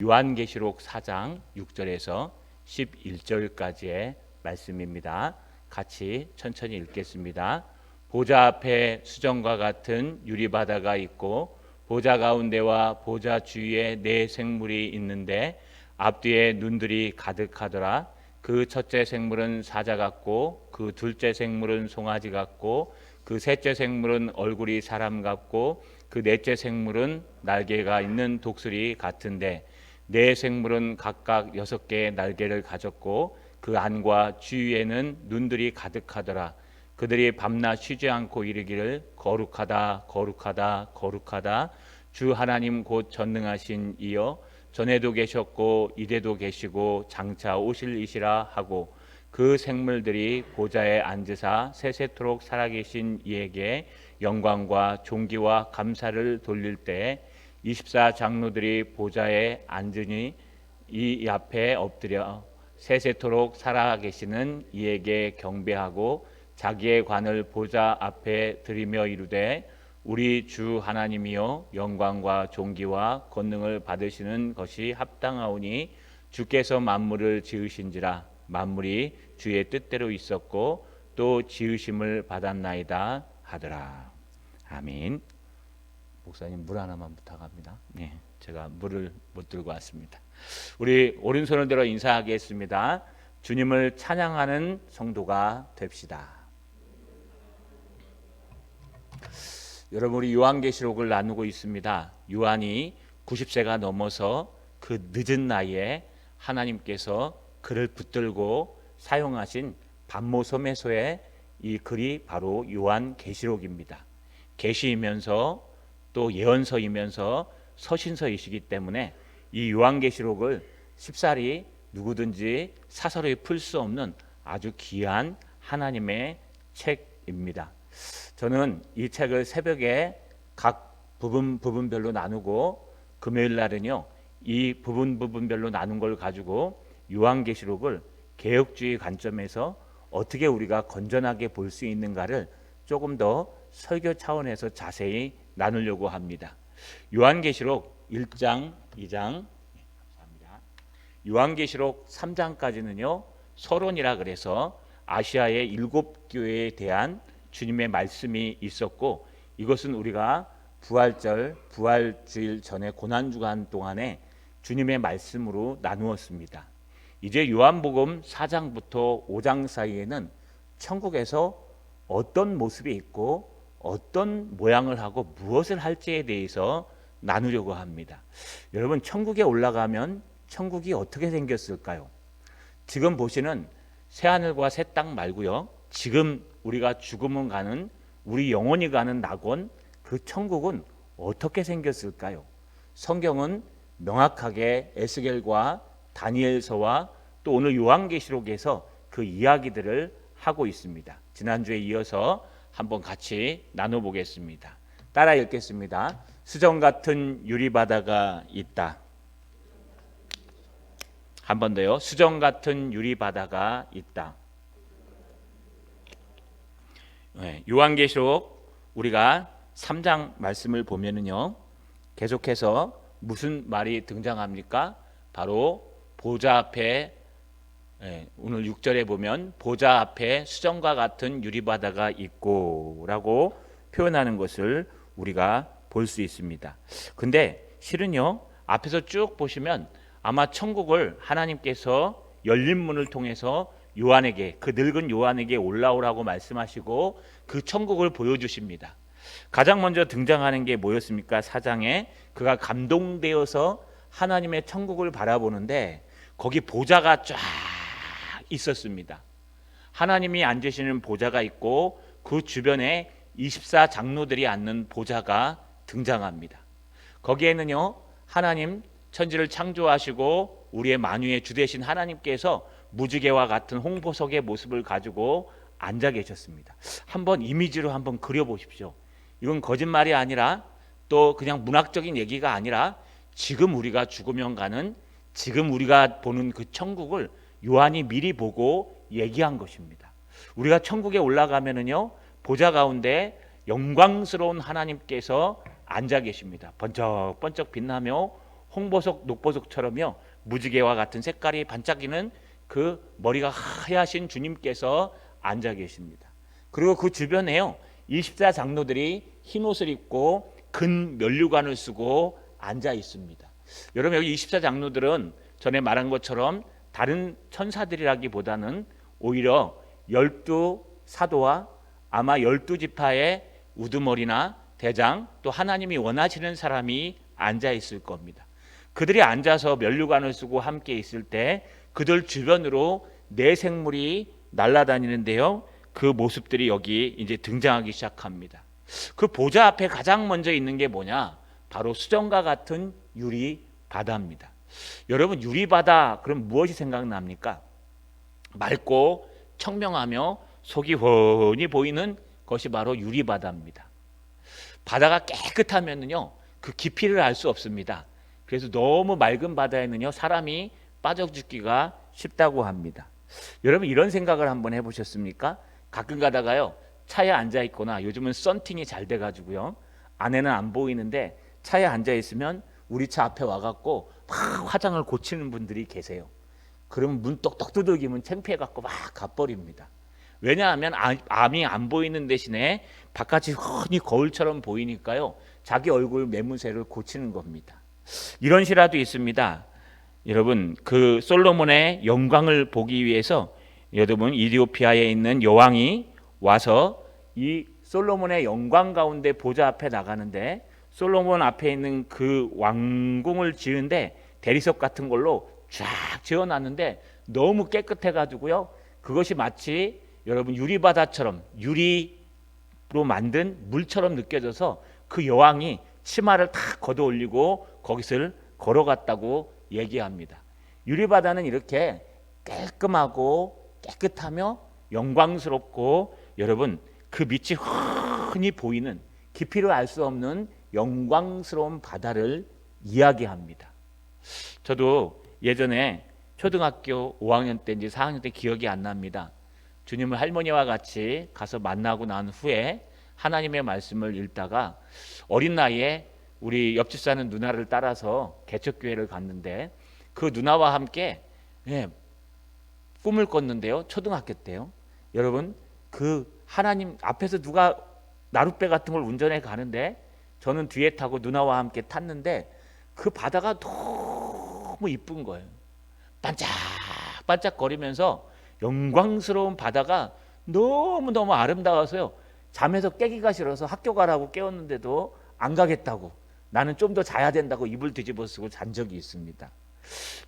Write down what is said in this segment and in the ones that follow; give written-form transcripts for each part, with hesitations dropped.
요한계시록 4장 6절에서 11절까지의 말씀입니다. 같이 천천히 읽겠습니다. 보좌 앞에 수정과 같은 유리바다가 있고 보좌 가운데와 보좌 주위에 네 생물이 있는데 앞뒤에 눈들이 가득하더라. 그 첫째 생물은 사자 같고 그 둘째 생물은 송아지 같고 그 셋째 생물은 얼굴이 사람 같고 그 넷째 생물은 날개가 있는 독수리 같은데 네 생물은 각각 6개의 날개를 가졌고 그 안과 주위에는 눈들이 가득하더라. 그들이 밤낮 쉬지 않고 이르기를 거룩하다 거룩하다 거룩하다 주 하나님 곧 전능하신 이여 전에도 계셨고 이제도 계시고 장차 오실 이시라 하고 그 생물들이 보좌에 앉으사 세세토록 살아계신 이에게 영광과 존귀와 감사를 돌릴 때 24 장로들이 보좌에 앉으니 이 앞에 엎드려 세세토록 살아계시는 이에게 경배하고 자기의 관을 보좌 앞에 드리며 이르되 우리 주 하나님이여 영광과 존귀와 권능을 받으시는 것이 합당하오니 주께서 만물을 지으신지라 만물이 주의 뜻대로 있었고 또 지으심을 받았나이다 하더라. 아멘. 목사님 물 하나만 부탁합니다. 네, 제가 물을 못 들고 왔습니다. 우리 오른손을 들어 인사하겠습니다. 주님을 찬양하는 성도가 됩시다. 여러분, 우리 요한계시록을 나누고 있습니다. 요한이 90세가 넘어서 그 늦은 나이에 하나님께서 그를 붙들고 사용하신 반모섬에서의 이 글이 바로 요한계시록입니다. 계시이면서 또 예언서이면서 서신서이시기 때문에 이 요한계시록을 쉽사리 누구든지 사설에 풀 수 없는 아주 귀한 하나님의 책입니다. 저는 이 책을 새벽에 각 부분별로 나누고 금요일 날은요 이 부분별로 나눈 걸 가지고 요한계시록을 개혁주의 관점에서 어떻게 우리가 건전하게 볼 수 있는가를 조금 더 설교 차원에서 자세히 나누려고 합니다. 요한계시록 1장, 2장, 요한계시록 3장까지는요 서론이라 그래서 아시아의 7교회에 대한 주님의 말씀이 있었고 이것은 우리가 부활주일 전에 고난주간 동안에 주님의 말씀으로 나누었습니다. 이제 요한복음 4장부터 5장 사이에는 천국에서 어떤 모습이 있고 어떤 모양을 하고 무엇을 할지에 대해서 나누려고 합니다. 여러분, 천국에 올라가면 천국이 어떻게 생겼을까요? 지금 보시는 새하늘과 새 땅 말고요, 지금 우리가 죽음은 가는 우리 영혼이 가는 낙원, 그 천국은 어떻게 생겼을까요? 성경은 명확하게 에스겔과 다니엘서와 또 오늘 요한계시록에서 그 이야기들을 하고 있습니다. 지난주에 이어서 한번 같이 나눠보겠습니다. 따라 읽겠습니다. 수정 같은 유리바다가 있다. 한 번 더요. 수정 같은 유리바다가 있다. 네, 요한계시록 우리가 3장 말씀을 보면은요 계속해서 무슨 말이 등장합니까? 바로 보좌 앞에 오늘 6절에 보면 보좌 앞에 수정과 같은 유리바다가 있고 라고 표현하는 것을 우리가 볼 수 있습니다. 근데 실은요 앞에서 쭉 보시면 아마 천국을 하나님께서 열린 문을 통해서 요한에게, 그 늙은 요한에게 올라오라고 말씀하시고 그 천국을 보여주십니다. 가장 먼저 등장하는 게 뭐였습니까? 4장에 그가 감동되어서 하나님의 천국을 바라보는데 거기 보좌가 쫙 있었습니다. 하나님이 앉으시는 보좌가 있고 그 주변에 24 장로들이 앉는 보좌가 등장합니다. 거기에는요 하나님 천지를 창조하시고 우리의 만유의 주 되신 하나님께서 무지개와 같은 홍보석의 모습을 가지고 앉아 계셨습니다. 한번 이미지로 한번 그려보십시오. 이건 거짓말이 아니라 또 그냥 문학적인 얘기가 아니라 지금 우리가 죽으면 가는, 지금 우리가 보는 그 천국을 요한이 미리 보고 얘기한 것입니다. 우리가 천국에 올라가면은요 보좌 가운데 영광스러운 하나님께서 앉아 계십니다. 번쩍번쩍 빛나며 홍보석, 녹보석처럼요 무지개와 같은 색깔이 반짝이는 그 머리가 하얗신 주님께서 앉아 계십니다. 그리고 그 주변에요 24장로들이 흰 옷을 입고 근 면류관을 쓰고 앉아 있습니다. 여러분 여기 24장로들은 전에 말한 것처럼 다른 천사들이라기보다는 오히려 12사도와 아마 12지파의 우두머리나 대장 또 하나님이 원하시는 사람이 앉아 있을 겁니다. 그들이 앉아서 면류관을 쓰고 함께 있을 때 그들 주변으로 네 생물이 날아다니는데요. 그 모습들이 여기 이제 등장하기 시작합니다. 그 보좌 앞에 가장 먼저 있는 게 뭐냐? 바로 수정과 같은 유리 바다입니다. 여러분 유리 바다 그럼 무엇이 생각납니까? 맑고 청명하며 속이 훤히 보이는 것이 바로 유리 바다입니다. 바다가 깨끗하면요 그 깊이를 알 수 없습니다. 그래서 너무 맑은 바다에는요 사람이 빠져 죽기가 쉽다고 합니다. 여러분 이런 생각을 한번 해보셨습니까? 가끔 가다가요 차에 앉아 있거나 요즘은 썬팅이 잘 돼가지고요 안에는 안 보이는데 차에 앉아 있으면 우리 차 앞에 와갖고 막 화장을 고치는 분들이 계세요. 그러면 문 똑똑 두들기면 창피해갖고 막 가버립니다. 왜냐하면 암이 안 보이는 대신에 바깥이 훤히 거울처럼 보이니까요 자기 얼굴 매무새를 고치는 겁니다. 이런 시라도 있습니다. 여러분 그 솔로몬의 영광을 보기 위해서 여러분 이디오피아에 있는 여왕이 와서 이 솔로몬의 영광 가운데 보좌 앞에 나가는데 솔로몬 앞에 있는 그 왕궁을 지은데 대리석 같은 걸로 쫙 지어놨는데 너무 깨끗해가지고요 그것이 마치 여러분 유리바다처럼 유리로 만든 물처럼 느껴져서 그 여왕이 치마를 탁 걷어 올리고 거기서 걸어갔다고 얘기합니다. 유리바다는 이렇게 깔끔하고 깨끗하며 영광스럽고 여러분 그 밑이 훤히 보이는 깊이를 알 수 없는 영광스러운 바다를 이야기합니다. 저도 예전에 초등학교 5학년 때인지 4학년 때 기억이 안 납니다. 주님을 할머니와 같이 가서 만나고 난 후에 하나님의 말씀을 읽다가 어린 나이에 우리 옆집 사는 누나를 따라서 개척교회를 갔는데 그 누나와 함께 꿈을 꿨는데요. 초등학교 때요. 여러분 그 하나님 앞에서 누가 나룻배 같은 걸 운전해 가는데 저는 뒤에 타고 누나와 함께 탔는데 그 바다가 너무 이쁜 거예요. 반짝반짝거리면서 영광스러운 바다가 너무너무 아름다워서요. 잠에서 깨기가 싫어서 학교 가라고 깨웠는데도 안 가겠다고 나는 좀 더 자야 된다고 이불 뒤집어 쓰고 잔 적이 있습니다.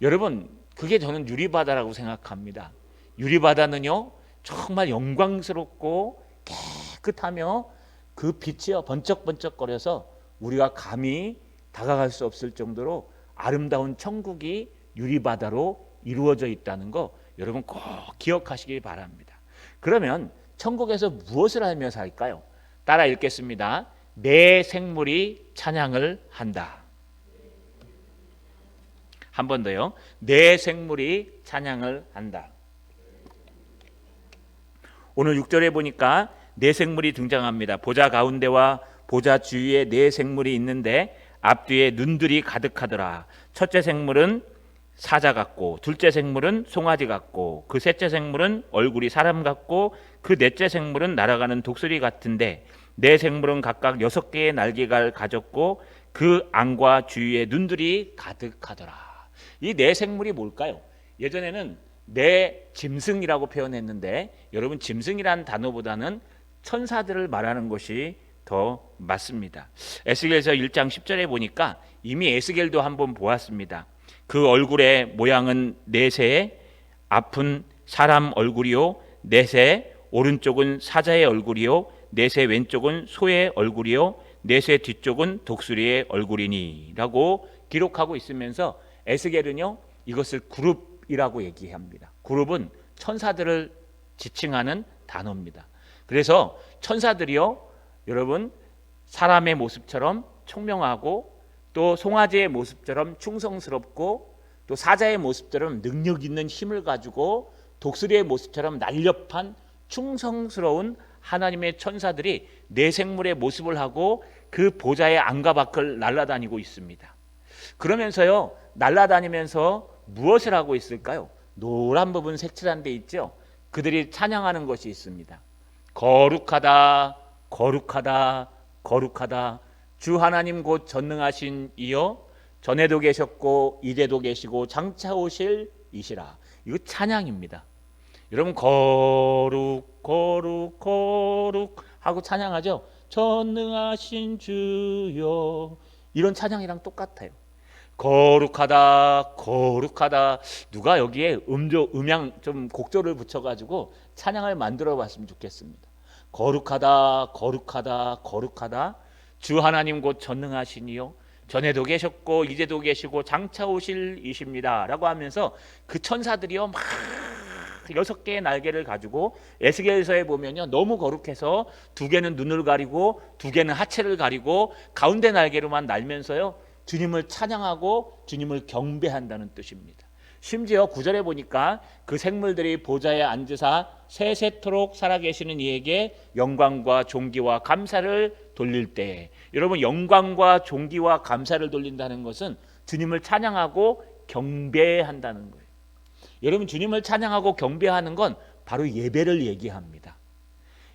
여러분 그게 저는 유리바다라고 생각합니다. 유리바다는요 정말 영광스럽고 깨끗하며 그 빛이요 번쩍번쩍거려서 우리가 감히 다가갈 수 없을 정도로 아름다운 천국이 유리바다로 이루어져 있다는 거 여러분 꼭 기억하시기 바랍니다. 그러면 천국에서 무엇을 하며 살까요? 따라 읽겠습니다. 내 생물이 찬양을 한다. 한 번 더요. 내 생물이 찬양을 한다. 오늘 6절에 보니까 네 생물이 등장합니다. 보좌 가운데와 보좌 주위에 네 생물이 있는데 앞뒤에 눈들이 가득하더라. 첫째 생물은 사자 같고 둘째 생물은 송아지 같고 그 셋째 생물은 얼굴이 사람 같고 그 넷째 생물은 날아가는 독수리 같은데 네 생물은 각각 6개의 날개를 가졌고 그 안과 주위에 눈들이 가득하더라. 이 네 생물이 뭘까요? 예전에는 네 짐승이라고 표현했는데 여러분 짐승이라는 단어보다는 천사들을 말하는 것이 더 맞습니다. 에스겔서 1장 10절에 보니까 이미 에스겔도 한번 보았습니다. 그 얼굴의 모양은 넷의 앞은 사람 얼굴이요 넷의 오른쪽은 사자의 얼굴이요 넷의 왼쪽은 소의 얼굴이요 넷의 뒤쪽은 독수리의 얼굴이니 라고 기록하고 있으면서 에스겔은요 이것을 그룹이라고 얘기합니다. 그룹은 천사들을 지칭하는 단어입니다. 그래서 천사들이요 여러분 사람의 모습처럼 총명하고 또 송아지의 모습처럼 충성스럽고 또 사자의 모습처럼 능력 있는 힘을 가지고 독수리의 모습처럼 날렵한 충성스러운 하나님의 천사들이 네 생물의 모습을 하고 그 보좌의 안과 밖을 날아다니고 있습니다. 그러면서요 날아다니면서 무엇을 하고 있을까요? 노란 부분 색칠한 데 있죠. 그들이 찬양하는 것이 있습니다. 거룩하다 거룩하다 거룩하다 주 하나님 곧 전능하신 이여 전에도 계셨고 이제도 계시고 장차 오실 이시라. 이거 찬양입니다. 여러분 거룩 거룩 거룩 하고 찬양하죠. 전능하신 주여. 이런 찬양이랑 똑같아요. 거룩하다 거룩하다. 누가 여기에 음양 좀 곡조를 붙여가지고 찬양을 만들어 봤으면 좋겠습니다. 거룩하다 거룩하다 거룩하다 주 하나님 곧 전능하시니요 전에도 계셨고 이제도 계시고 장차 오실 이십니다 라고 하면서 그 천사들이요 막 6개의 날개를 가지고 에스겔서에 보면요 너무 거룩해서 2개는 눈을 가리고 2개는 하체를 가리고 가운데 날개로만 날면서요 주님을 찬양하고 주님을 경배한다는 뜻입니다. 심지어 9절에 보니까 그 생물들이 보좌에 앉으사 세세토록 살아계시는 이에게 영광과 존귀와 감사를 돌릴 때, 여러분 영광과 존귀와 감사를 돌린다는 것은 주님을 찬양하고 경배한다는 거예요. 여러분 주님을 찬양하고 경배하는 건 바로 예배를 얘기합니다.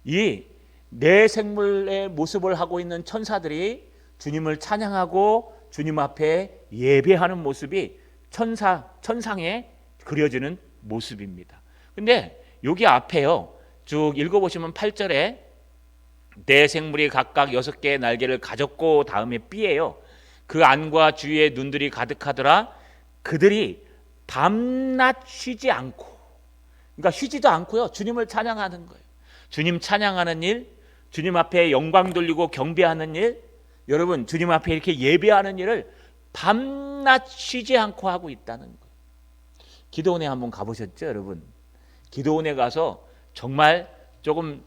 이 내 생물의 모습을 하고 있는 천사들이 주님을 찬양하고 주님 앞에 예배하는 모습이 천상에 그려지는 모습입니다. 근데 여기 앞에요 쭉 읽어보시면 8절에 내 생물이 각각 6개의 날개를 가졌고 다음에 B예요. 그 안과 주위에 눈들이 가득하더라. 그들이 밤낮 쉬지 않고, 그러니까 쉬지도 않고요 주님을 찬양하는 거예요. 주님 찬양하는 일, 주님 앞에 영광 돌리고 경배하는 일, 여러분 주님 앞에 이렇게 예배하는 일을 밤낮 쉬지 않고 하고 있다는 거예요. 기도원에 한번 가보셨죠 여러분? 기도원에 가서 정말 조금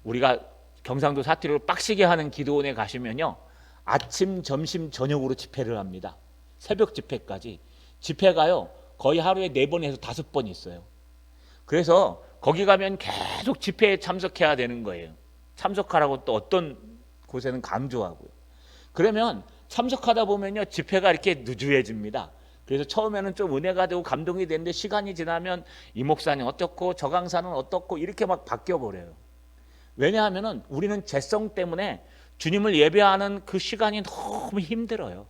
우리가 경상도 사투리로 빡시게 하는 기도원에 가시면요 아침 점심 저녁으로 집회를 합니다. 새벽 집회까지. 집회가요 거의 하루에 4번에서 5번 있어요. 그래서 거기 가면 계속 집회에 참석해야 되는 거예요. 참석하라고 또 어떤 곳에는 강조하고요. 그러면 참석하다 보면요 집회가 이렇게 누주해집니다. 그래서 처음에는 좀 은혜가 되고 감동이 되는데 시간이 지나면 이 목사님 어떻고 저 강사는 어떻고 이렇게 막 바뀌어 버려요. 왜냐하면 우리는 죄성 때문에 주님을 예배하는 그 시간이 너무 힘들어요.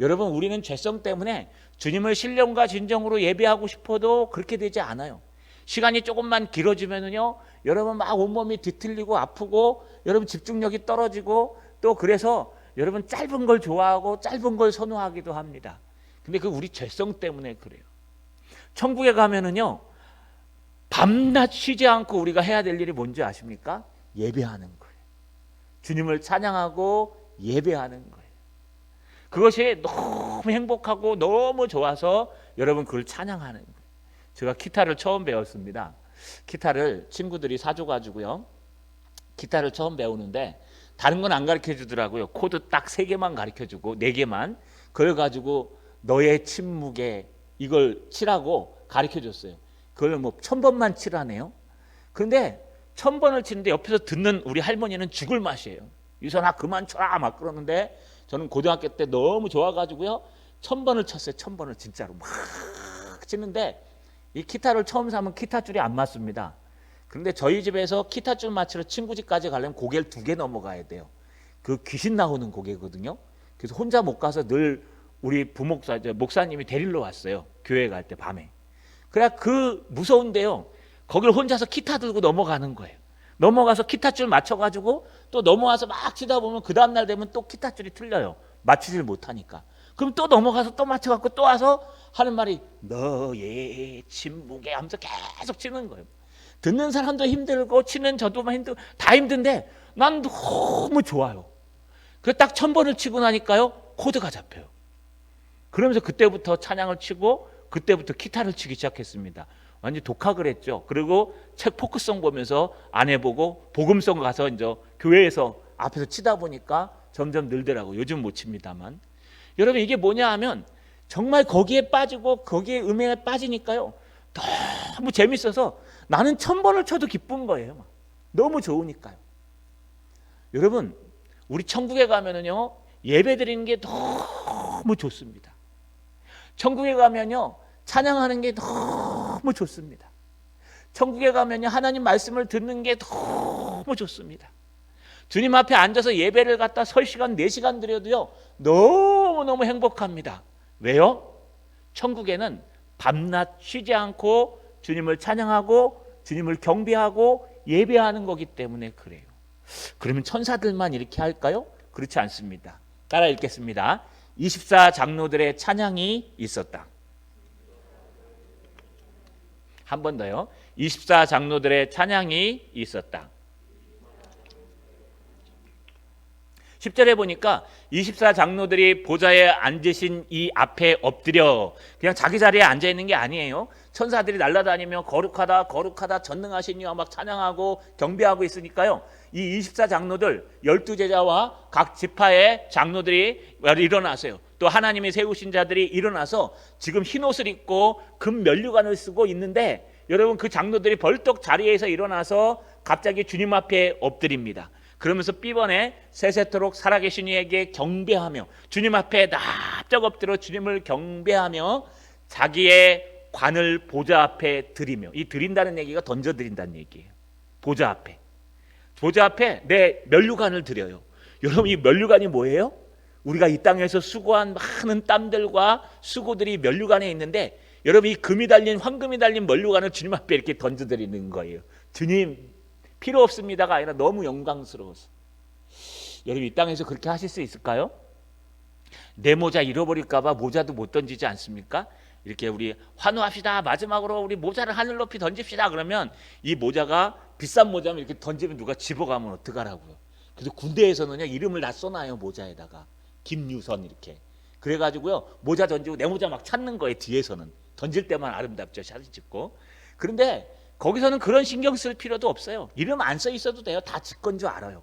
여러분 우리는 죄성 때문에 주님을 신령과 진정으로 예배하고 싶어도 그렇게 되지 않아요. 시간이 조금만 길어지면은요 여러분 막 온몸이 뒤틀리고 아프고 여러분 집중력이 떨어지고 또 그래서 여러분 짧은 걸 좋아하고 짧은 걸 선호하기도 합니다. 근데 그 우리 죄성 때문에 그래요. 천국에 가면은요 밤낮 쉬지 않고 우리가 해야 될 일이 뭔지 아십니까? 예배하는 거예요. 주님을 찬양하고 예배하는 거예요. 그것이 너무 행복하고 너무 좋아서 여러분 그걸 찬양하는 거예요. 제가 기타를 처음 배웠습니다. 기타를 친구들이 사줘가지고요 기타를 처음 배우는데 다른 건 안 가르쳐 주더라고요. 코드 딱 3개만 가르쳐 주고 4개만 그걸 가지고 너의 침묵에 이걸 치라고 가르쳐 줬어요. 그걸 뭐 1000번만 치라네요. 그런데 1000번을 치는데 옆에서 듣는 우리 할머니는 죽을 맛이에요. 유선아 그만 쳐라 막 그러는데 저는 고등학교 때 너무 좋아가지고요 1000번을 쳤어요. 1000번을 진짜로 막 치는데 이 기타를 처음 사면 기타줄이 안 맞습니다. 그런데 저희 집에서 기타줄 맞추러 친구 집까지 가려면 고개를 2개 넘어가야 돼요. 그 귀신 나오는 고개거든요. 그래서 혼자 못 가서 늘 우리 목사님이 데리러 왔어요. 교회 갈 때 밤에. 그래 그 무서운데요. 거길 혼자서 기타 들고 넘어가는 거예요. 넘어가서 기타줄 맞춰가지고 또 넘어와서 막 치다 보면 그 다음날 되면 또 기타줄이 틀려요. 맞추질 못하니까. 그럼 또 넘어가서 또 맞춰갖고 또 와서 하는 말이 너의 침묵에 하면서 계속 치는 거예요. 듣는 사람도 힘들고 치는 저도 힘들고 다 힘든데 난 너무 좋아요. 그래서 딱 1000번을 치고 나니까요 코드가 잡혀요. 그러면서 그때부터 찬양을 치고 그때부터 기타를 치기 시작했습니다. 완전 독학을 했죠. 그리고 책 포크송 보면서 안 해보고 복음송 가서 이제 교회에서 앞에서 치다 보니까 점점 늘더라고요. 요즘 못 칩니다만. 여러분 이게 뭐냐 하면 정말 거기에 빠지고 거기에 음행에 빠지니까요 너무 재밌어서 나는 1000번을 쳐도 기쁜 거예요. 너무 좋으니까요. 여러분 우리 천국에 가면은요 예배 드리는 게 너무 너무 좋습니다. 천국에 가면요 찬양하는 게 너무 좋습니다. 천국에 가면요 하나님 말씀을 듣는 게 너무 좋습니다. 주님 앞에 앉아서 예배를 갖다 설 시간 4시간 드려도요 너무너무 행복합니다. 왜요? 천국에는 밤낮 쉬지 않고 주님을 찬양하고 주님을 경배하고 예배하는 거기 때문에 그래요. 그러면 천사들만 이렇게 할까요? 그렇지 않습니다. 따라 읽겠습니다. 24장로들의 찬양이 있었다. 한 번 더요. 24장로들의 찬양이 있었다. 10절에 보니까 24장로들이 보좌에 앉으신 이 앞에 엎드려 그냥 자기 자리에 앉아 있는 게 아니에요. 천사들이 날아다니며 거룩하다 거룩하다 전능하신 이와 막 찬양하고 경배하고 있으니까요. 이 24장로들 12제자와 각 지파의 장로들이 일어나세요. 또 하나님이 세우신 자들이 일어나서 지금 흰옷을 입고 금 면류관을 쓰고 있는데 여러분 그 장로들이 벌떡 자리에서 일어나서 갑자기 주님 앞에 엎드립니다. 그러면서 삐번에 세세토록 살아계신 이에게 경배하며 주님 앞에 납작 엎드려 주님을 경배하며 자기의 관을 보좌 앞에 드리며, 이 드린다는 얘기가 던져드린다는 얘기예요. 보좌 앞에 내 면류관을 드려요. 여러분 이 면류관이 뭐예요? 우리가 이 땅에서 수고한 많은 땀들과 수고들이 면류관에 있는데 여러분 이 금이 달린 황금이 달린 면류관을 주님 앞에 이렇게 던져드리는 거예요. 주님 필요 없습니다가 아니라 너무 영광스러워서. 여러분 이 땅에서 그렇게 하실 수 있을까요? 내 모자 잃어버릴까 봐 모자도 못 던지지 않습니까? 이렇게 우리 환호합시다. 마지막으로 우리 모자를 하늘 높이 던집시다. 그러면 이 모자가 비싼 모자면 이렇게 던지면 누가 집어가면 어떡하라고요. 그래서 군대에서는요 이름을 다 써놔요. 모자에다가 김유선 이렇게. 그래가지고요 모자 던지고 내 모자 막 찾는 거예요. 뒤에서는 던질 때만 아름답죠. 사진 찍고. 그런데 거기서는 그런 신경 쓸 필요도 없어요. 이름 안 써 있어도 돼요. 다 지 건 줄 알아요.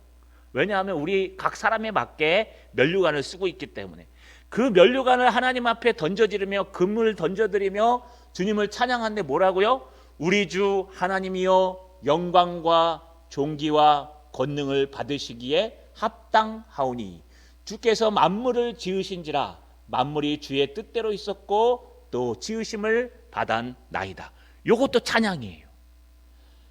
왜냐하면 우리 각 사람에 맞게 면류관을 쓰고 있기 때문에. 그 면류관을 하나님 앞에 던져지르며 금을 던져드리며 주님을 찬양하는데 뭐라고요? 우리 주 하나님이여 영광과 존귀와 권능을 받으시기에 합당하오니 주께서 만물을 지으신지라 만물이 주의 뜻대로 있었고 또 지으심을 받았나이다. 요것도 찬양이에요.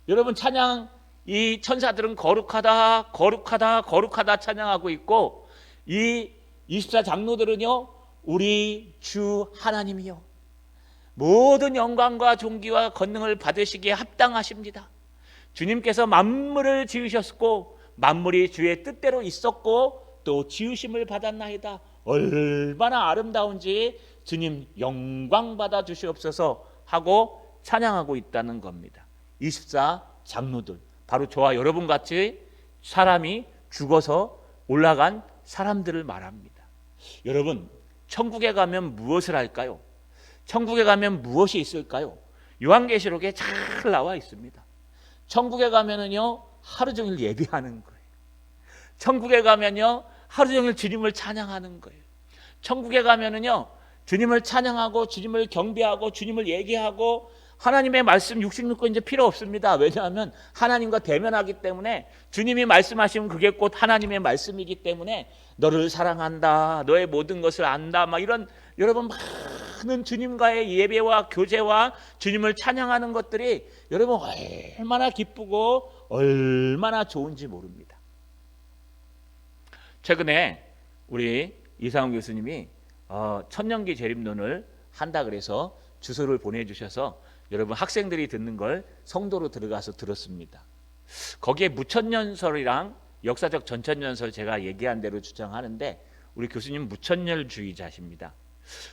여러분 찬양, 이 천사들은 거룩하다 거룩하다 거룩하다 찬양하고 있고 이 24장로들은요 우리 주 하나님이요 모든 영광과 존귀와 권능을 받으시기에 합당하십니다. 주님께서 만물을 지으셨고 만물이 주의 뜻대로 있었고 또 지으심을 받았나이다. 얼마나 아름다운지 주님 영광 받아 주시옵소서 하고 찬양하고 있다는 겁니다. 24장로들 바로 저와 여러분 같이 사람이 죽어서 올라간 사람들을 말합니다. 여러분 천국에 가면 무엇을 할까요? 천국에 가면 무엇이 있을까요? 요한계시록에 잘 나와 있습니다. 천국에 가면은요 하루 종일 예배하는 거예요. 천국에 가면요 하루 종일 주님을 찬양하는 거예요. 천국에 가면은요 주님을 찬양하고 주님을 경배하고 주님을 얘기하고 하나님의 말씀 66권 이제 필요 없습니다. 왜냐하면 하나님과 대면하기 때문에 주님이 말씀하시면 그게 곧 하나님의 말씀이기 때문에 너를 사랑한다. 너의 모든 것을 안다. 막 이런 여러분 많은 주님과의 예배와 교제와 주님을 찬양하는 것들이 여러분 얼마나 기쁘고 얼마나 좋은지 모릅니다. 최근에 우리 이상훈 교수님이 천년기 재림론을 한다 그래서 주소를 보내주셔서 여러분 학생들이 듣는 걸 성도로 들어가서 들었습니다. 거기에 무천년설이랑 역사적 전천년설 제가 얘기한 대로 주장하는데 우리 교수님 무천년주의자십니다.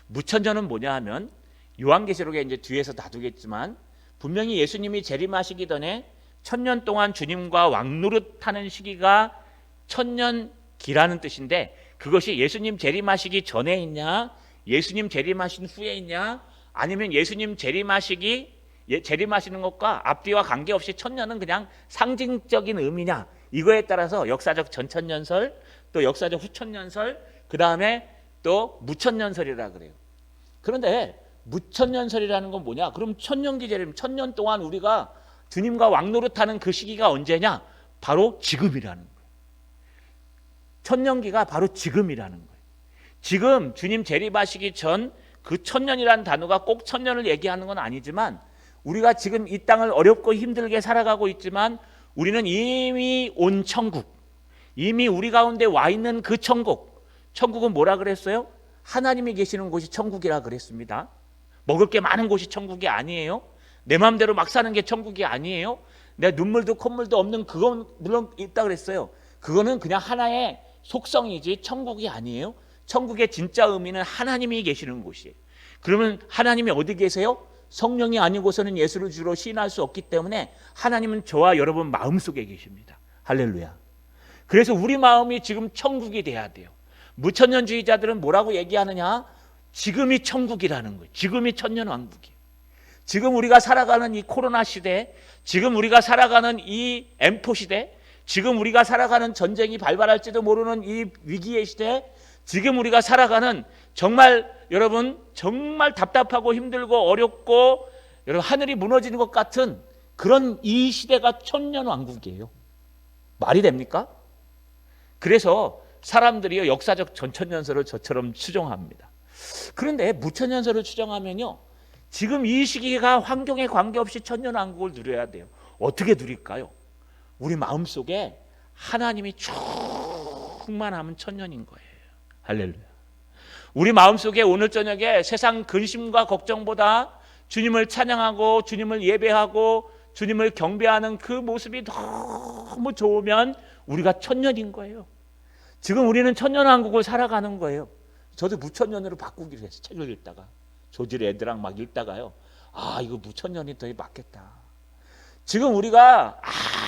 무천년은 뭐냐 하면 요한계시록에 이제 뒤에서 다루겠지만 분명히 예수님이 재림하시기 전에 1000년 동안 주님과 왕노릇하는 시기가 천년기라는 뜻인데 그것이 예수님 재림하시기 전에 있냐 예수님 재림하신 후에 있냐 아니면 예수님 재림하시는 것과 앞뒤와 관계없이 천년은 그냥 상징적인 의미냐 이거에 따라서 역사적 전천년설 또 역사적 후천년설 그 다음에 또 무천년설이라 그래요. 그런데 무천년설이라는 건 뭐냐? 그럼 천년기 재림 1000년 동안 우리가 주님과 왕노릇하는 그 시기가 언제냐? 바로 지금이라는 거예요. 천년기가 바로 지금이라는 거예요. 지금 주님 재림하시기 전 그 천년이라는 단어가 꼭 천년을 얘기하는 건 아니지만 우리가 지금 이 땅을 어렵고 힘들게 살아가고 있지만 우리는 이미 온 천국, 이미 우리 가운데 와 있는 그 천국, 천국은 뭐라 그랬어요? 하나님이 계시는 곳이 천국이라 그랬습니다. 먹을 게 많은 곳이 천국이 아니에요. 내 마음대로 막 사는 게 천국이 아니에요. 내 눈물도 콧물도 없는 그건 물론 있다 그랬어요. 그거는 그냥 하나의 속성이지 천국이 아니에요. 천국의 진짜 의미는 하나님이 계시는 곳이에요. 그러면 하나님이 어디 계세요? 성령이 아니고서는 예수를 주로 시인할 수 없기 때문에 하나님은 저와 여러분 마음속에 계십니다. 할렐루야. 그래서 우리 마음이 지금 천국이 돼야 돼요. 무천년주의자들은 뭐라고 얘기하느냐? 지금이 천국이라는 거예요. 지금이 천년왕국이에요. 지금 우리가 살아가는 이 코로나 시대, 지금 우리가 살아가는 이 M4 시대, 지금 우리가 살아가는 전쟁이 발발할지도 모르는 이 위기의 시대, 지금 우리가 살아가는 정말 여러분 정말 답답하고 힘들고 어렵고 여러분 하늘이 무너지는 것 같은 그런 이 시대가 천년왕국이에요. 말이 됩니까? 그래서 사람들이요 역사적 전천년설을 저처럼 추정합니다. 그런데 무천년설을 추정하면요 지금 이 시기가 환경에 관계없이 천년왕국을 누려야 돼요. 어떻게 누릴까요? 우리 마음속에 하나님이 충만하면 천년인 거예요. 할렐루야. 우리 마음속에 오늘 저녁에 세상 근심과 걱정보다 주님을 찬양하고 주님을 예배하고 주님을 경배하는 그 모습이 너무 좋으면 우리가 천년인 거예요. 지금 우리는 천년왕국을 살아가는 거예요. 저도 무천년으로 바꾸기로 했어요. 책을 읽다가 조지 애들랑 막 읽다가요. 아 이거 무천년이 더 맞겠다. 지금 우리가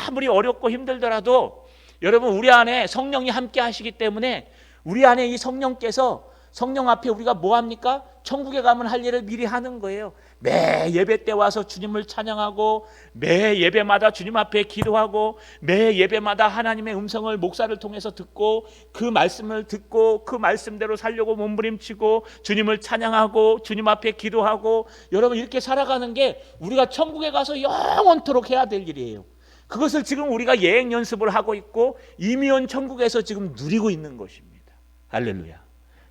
아무리 어렵고 힘들더라도 여러분 우리 안에 성령이 함께 하시기 때문에 우리 안에 이 성령께서 성령 앞에 우리가 뭐 합니까? 천국에 가면 할 일을 미리 하는 거예요. 매 예배 때 와서 주님을 찬양하고 매 예배마다 주님 앞에 기도하고 매 예배마다 하나님의 음성을 목사를 통해서 듣고 그 말씀을 듣고 그 말씀대로 살려고 몸부림치고 주님을 찬양하고 주님 앞에 기도하고 여러분 이렇게 살아가는 게 우리가 천국에 가서 영원토록 해야 될 일이에요. 그것을 지금 우리가 예행 연습을 하고 있고 이미 온 천국에서 지금 누리고 있는 것입니다. 할렐루야.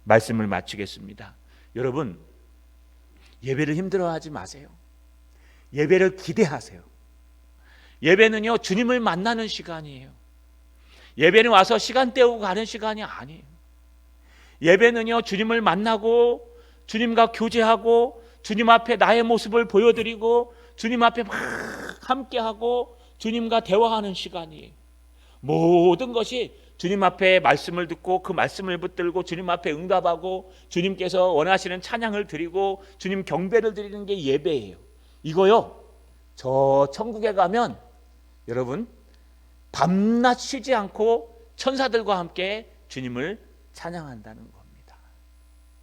말씀을 마치겠습니다. 여러분 예배를 힘들어하지 마세요. 예배를 기대하세요. 예배는요 주님을 만나는 시간이에요. 예배는 와서 시간 때우고 가는 시간이 아니에요. 예배는요 주님을 만나고 주님과 교제하고 주님 앞에 나의 모습을 보여드리고 주님 앞에 막 함께하고 주님과 대화하는 시간이에요. 모든 것이 주님 앞에 말씀을 듣고 그 말씀을 붙들고 주님 앞에 응답하고 주님께서 원하시는 찬양을 드리고 주님 경배를 드리는 게 예배예요. 이거요 저 천국에 가면 여러분 밤낮 쉬지 않고 천사들과 함께 주님을 찬양한다는 겁니다.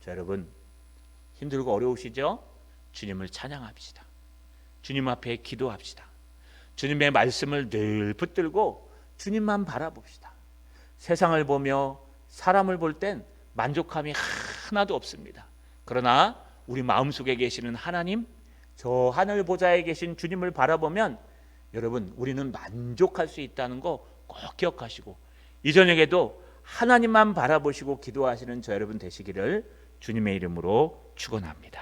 자, 여러분 힘들고 어려우시죠? 주님을 찬양합시다. 주님 앞에 기도합시다. 주님의 말씀을 늘 붙들고 주님만 바라봅시다. 세상을 보며 사람을 볼 땐 만족함이 하나도 없습니다. 그러나 우리 마음속에 계시는 하나님, 저 하늘 보좌에 계신 주님을 바라보면 여러분 우리는 만족할 수 있다는 거 꼭 기억하시고 이 저녁에도 하나님만 바라보시고 기도하시는 저 여러분 되시기를 주님의 이름으로 축원합니다.